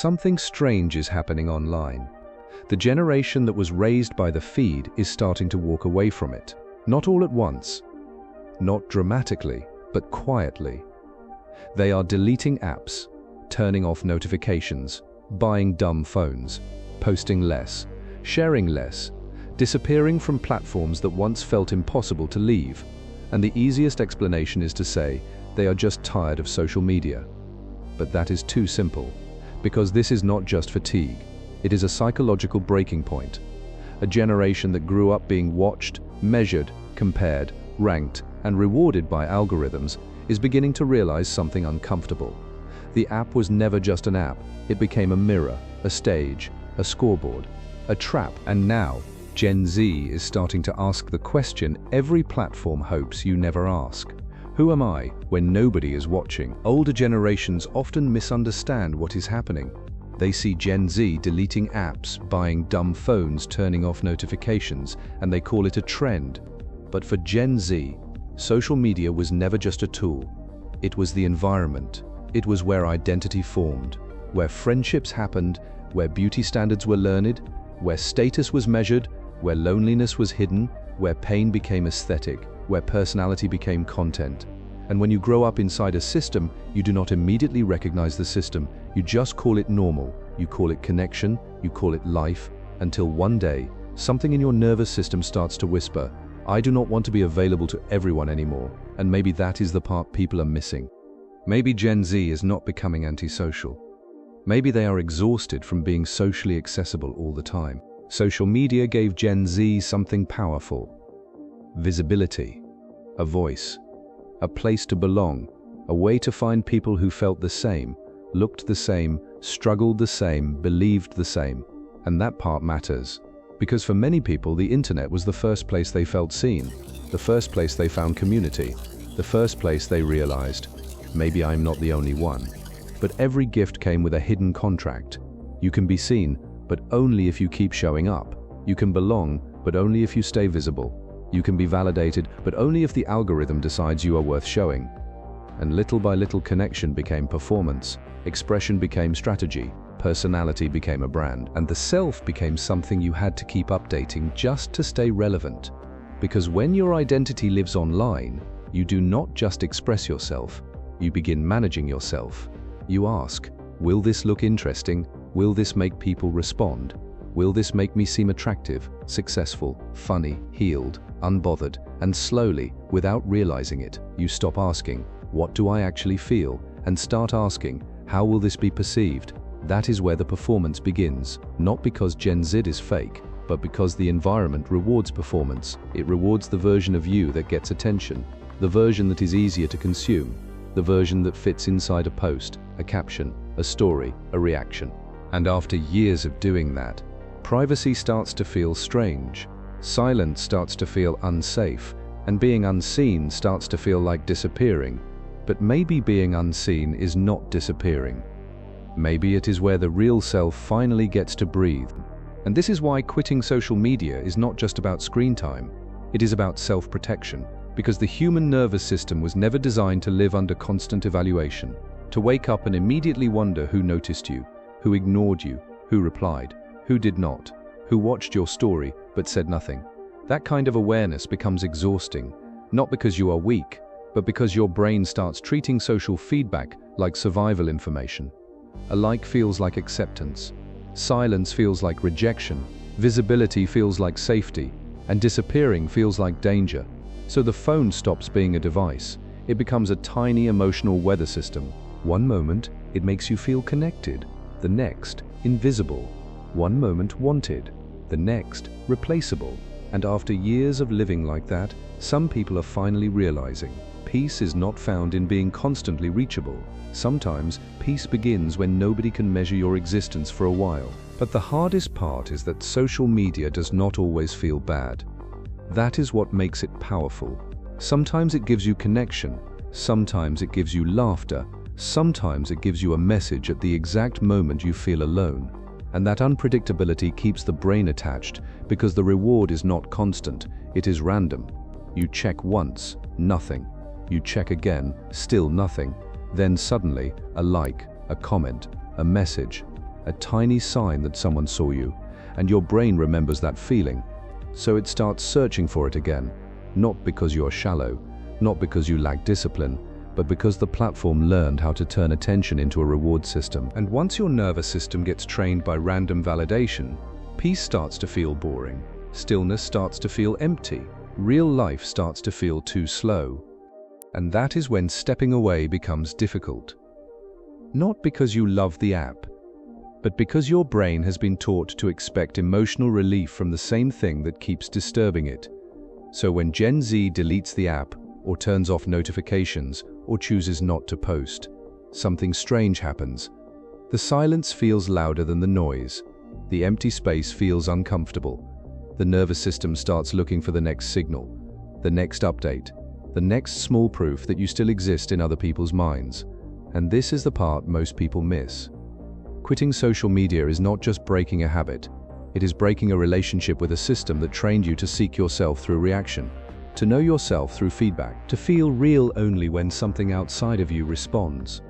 something strange is happening online. The generation that was raised by the feed is starting to walk away from it. Not all at once, not dramatically, but quietly. They are deleting apps, turning off notifications, buying dumb phones, posting less, sharing less, disappearing from platforms that once felt impossible to leave. And the easiest explanation is to say they are just tired of social media. But that is too simple, because this is not just fatigue. It is a psychological breaking point. A generation that grew up being watched, measured, compared, ranked, and rewarded by algorithms is beginning to realize something uncomfortable. The app was never just an app. It became a mirror, a stage, a scoreboard, a trap. And now, Gen Z is starting to ask the question every platform hopes you never ask. Who am I when nobody is watching? Older generations often misunderstand what is happening. They see Gen Z deleting apps, buying dumb phones, turning off notifications, and they call it a trend. But for Gen Z, social media was never just a tool. It was the environment. It was where identity formed, where friendships happened, where beauty standards were learned, where status was measured, where loneliness was hidden, where pain became aesthetic, where personality became content. And when you grow up inside a system, you do not immediately recognize the system. You just call it normal. You call it connection. You call it life. Until one day, something in your nervous system starts to whisper, I do not want to be available to everyone anymore. And maybe that is the part people are missing. Maybe Gen Z is not becoming antisocial. Maybe they are exhausted from being socially accessible all the time. Social media gave Gen Z something powerful. Visibility, a voice, a place to belong, a way to find people who felt the same, looked the same, struggled the same, believed the same. And that part matters, because for many people the internet was the first place they felt seen, the first place they found community, the first place they realized, maybe I'm not the only one. But every gift came with a hidden contract. You can be seen, but only if you keep showing up. You can belong, but only if you stay visible. You can be validated, but only if the algorithm decides you are worth showing. And little by little, connection became performance, expression became strategy, personality became a brand, and the self became something you had to keep updating just to stay relevant. Because when your identity lives online, you do not just express yourself, you begin managing yourself. You ask, will this look interesting? Will this make people respond? Will this make me seem attractive, successful, funny, healed, unbothered? And slowly, without realizing it, you stop asking, what do I actually feel? And start asking, how will this be perceived? That is where the performance begins, not because Gen Z is fake, but because the environment rewards performance. It rewards the version of you that gets attention, the version that is easier to consume, the version that fits inside a post, a caption, a story, a reaction. And after years of doing that, privacy starts to feel strange, silence starts to feel unsafe, and being unseen starts to feel like disappearing. But maybe being unseen is not disappearing. Maybe it is where the real self finally gets to breathe. And this is why quitting social media is not just about screen time. It is about self-protection, because the human nervous system was never designed to live under constant evaluation, to wake up and immediately wonder who noticed you, who ignored you, who replied, who did not, who watched your story but said nothing. That kind of awareness becomes exhausting, not because you are weak, but because your brain starts treating social feedback like survival information. A like feels like acceptance, silence feels like rejection, visibility feels like safety, and disappearing feels like danger. So the phone stops being a device. It becomes a tiny emotional weather system. One moment, it makes you feel connected. The next, invisible. One moment wanted, the next, replaceable. And after years of living like that, some people are finally realizing peace is not found in being constantly reachable. Sometimes, peace begins when nobody can measure your existence for a while. But the hardest part is that social media does not always feel bad. That is what makes it powerful. Sometimes it gives you connection, sometimes it gives you laughter, sometimes it gives you a message at the exact moment you feel alone. And that unpredictability keeps the brain attached because the reward is not constant, it is random. You check once, nothing. You check again, still nothing. Then suddenly, a like, a comment, a message. a tiny sign that someone saw you, and your brain remembers that feeling. So it starts searching for it again, not because you're shallow, not because you lack discipline, but because the platform learned how to turn attention into a reward system. And once your nervous system gets trained by random validation, peace starts to feel boring, stillness starts to feel empty, real life starts to feel too slow. And that is when stepping away becomes difficult. Not because you love the app, but because your brain has been taught to expect emotional relief from the same thing that keeps disturbing it. So when Gen Z deletes the app, or turns off notifications, or chooses not to post, something strange happens. The silence feels louder than the noise. The empty space feels uncomfortable. The nervous system starts looking for the next signal, the next update, the next small proof that you still exist in other people's minds. And this is the part most people miss. Quitting social media is not just breaking a habit. It is breaking a relationship with a system that trained you to seek yourself through reaction, to know yourself through feedback, to feel real only when something outside of you responds.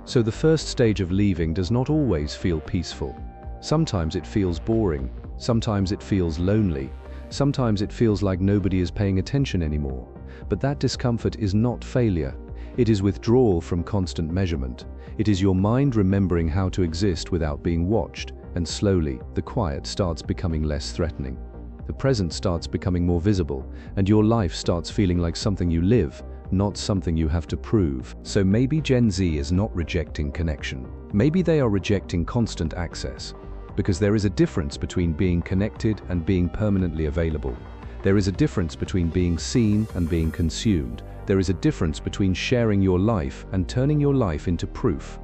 So the first stage of leaving does not always feel peaceful. Sometimes it feels boring, sometimes it feels lonely, sometimes it feels like nobody is paying attention anymore. But that discomfort is not failure. It is withdrawal from constant measurement. It is your mind remembering how to exist without being watched, and slowly, the quiet starts becoming less threatening. The present starts becoming more visible, and your life starts feeling like something you live, not something you have to prove. So maybe Gen Z is not rejecting connection. Maybe they are rejecting constant access. Because there is a difference between being connected and being permanently available. There is a difference between being seen and being consumed. There is a difference between sharing your life and turning your life into proof.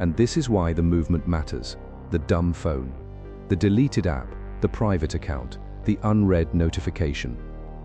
And this is why the movement matters. The dumb phone, the deleted app, the private account, the unread notification,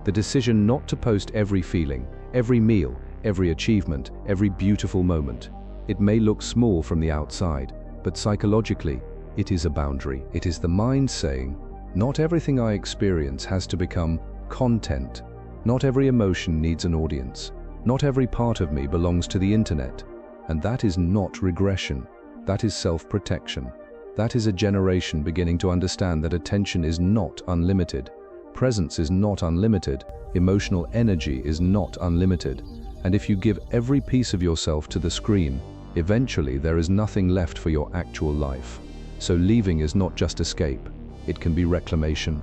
the decision not to post every feeling, every meal, every achievement, every beautiful moment. It may look small from the outside, but psychologically, it is a boundary. It is the mind saying, not everything I experience has to become content. Not every emotion needs an audience. Not every part of me belongs to the internet. And that is not regression. That is self-protection. That is a generation beginning to understand that attention is not unlimited. Presence is not unlimited. Emotional energy is not unlimited. And if you give every piece of yourself to the screen, eventually there is nothing left for your actual life. So leaving is not just escape. It can be reclamation.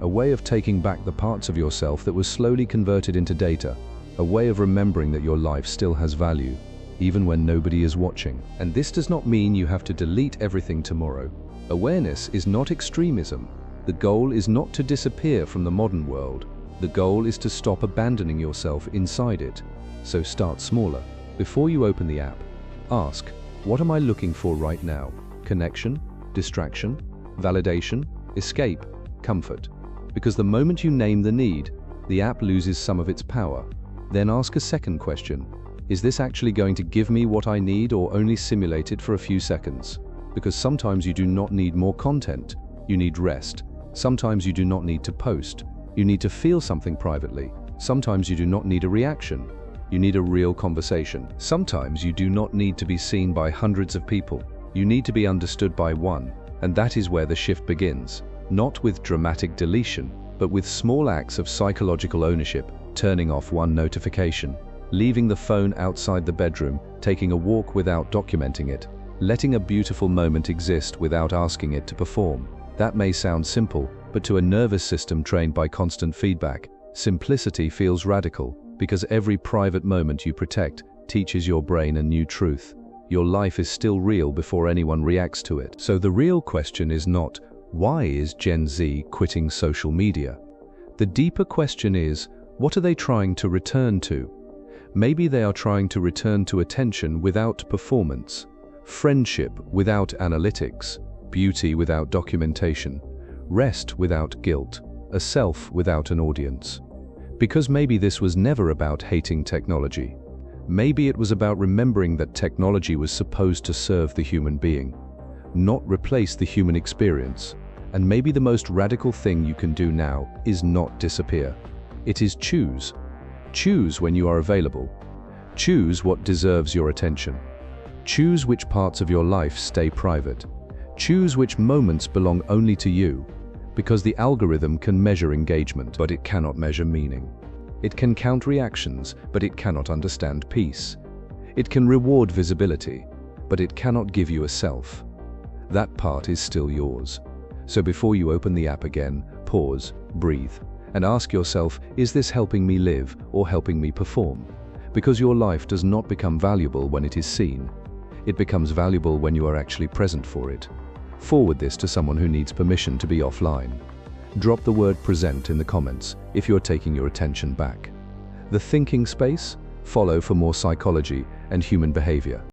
A way of taking back the parts of yourself that was slowly converted into data. A way of remembering that your life still has value, even when nobody is watching. And this does not mean you have to delete everything tomorrow. Awareness is not extremism. The goal is not to disappear from the modern world. The goal is to stop abandoning yourself inside it. So start smaller. Before you open the app, ask, what am I looking for right now? Connection, distraction, validation, escape, comfort. Because the moment you name the need, the app loses some of its power. Then ask a second question. Is this actually going to give me what I need or only simulate it for a few seconds? Because sometimes you do not need more content. You need rest. Sometimes you do not need to post. You need to feel something privately. Sometimes you do not need a reaction. You need a real conversation. Sometimes you do not need to be seen by hundreds of people. You need to be understood by one. And that is where the shift begins. Not with dramatic deletion, but with small acts of psychological ownership, turning off one notification, leaving the phone outside the bedroom, taking a walk without documenting it, letting a beautiful moment exist without asking it to perform. That may sound simple, but to a nervous system trained by constant feedback, simplicity feels radical, because every private moment you protect teaches your brain a new truth. Your life is still real before anyone reacts to it. So the real question is not, why is Gen Z quitting social media? The deeper question is, what are they trying to return to? Maybe they are trying to return to attention without performance, friendship without analytics, beauty without documentation, rest without guilt, a self without an audience. Because maybe this was never about hating technology. Maybe it was about remembering that technology was supposed to serve the human being, not replace the human experience. And maybe the most radical thing you can do now is not disappear. It is choose. Choose when you are available. Choose what deserves your attention. Choose which parts of your life stay private. Choose which moments belong only to you, because the algorithm can measure engagement, but it cannot measure meaning. It can count reactions, but it cannot understand peace. It can reward visibility, but it cannot give you a self. That part is still yours. So before you open the app again, pause, breathe, and ask yourself, is this helping me live or helping me perform? Because your life does not become valuable when it is seen. It becomes valuable when you are actually present for it. Forward this to someone who needs permission to be offline. Drop the word present in the comments if you're taking your attention back. The thinking space? Follow for more psychology and human behavior.